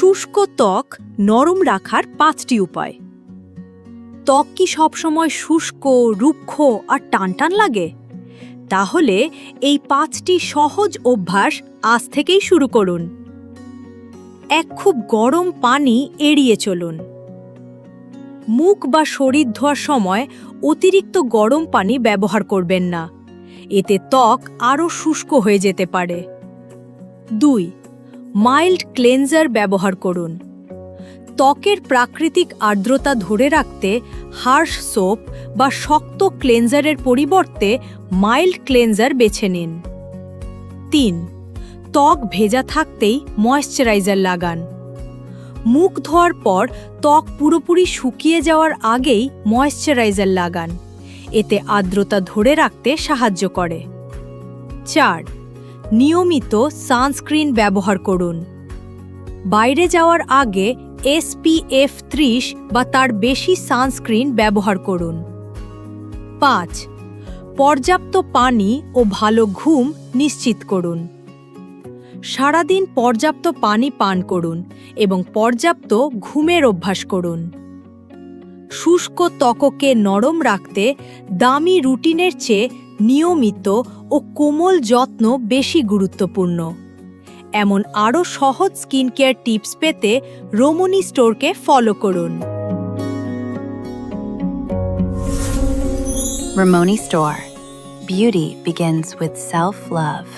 শুষ্ক ত্বক নরম রাখার 5টি উপায়। ত্বক কি সবসময় শুষ্ক, রুক্ষ আর টানটান লাগে? তাহলে এই 5টি সহজ অভ্যাস আজ থেকেই শুরু করুন। খুব গরম পানি এড়িয়ে চলুন। মুখ বা শরীর ধোয়ার সময় অতিরিক্ত গরম পানি ব্যবহার করবেন না, এতে ত্বক আরও শুষ্ক হয়ে যেতে পারে। 2. মাইল্ড ক্লেনজার ব্যবহার করুন। ত্বকের প্রাকৃতিক আর্দ্রতা ধরে রাখতে হার্শ সোপ বা শক্ত ক্লেনজারের পরিবর্তে মাইল্ড ক্লেনজার বেছে নিন। 3. ত্বক ভেজা থাকতেই ময়েশ্চারাইজার লাগান। মুখ ধোয়ার পর ত্বক পুরোপুরি শুকিয়ে যাওয়ার আগেই ময়েশ্চারাইজার লাগান, এতে আর্দ্রতা ধরে রাখতে সাহায্য করে। 4. নিয়মিত সানস্ক্রিন ব্যবহার করুন। বাইরে যাওয়ার আগে SPF 30 বা তার বেশি সানস্ক্রিন ব্যবহার করুন। 5. পর্যাপ্ত পানি ও ভালো ঘুম নিশ্চিত করুন। সারাদিন পর্যাপ্ত পানি পান করুন এবং পর্যাপ্ত ঘুমের অভ্যাস করুন। শুষ্ক ত্বককে নরম রাখতে দামি রুটিনের চেয়ে নিয়মিত ও কোমল যত্ন বেশি গুরুত্বপূর্ণ। এমন আরও সহজ স্কিন কেয়ার টিপস পেতে রমণী স্টোরকে ফলো করুন। Ramoni Store. Beauty begins with self-love.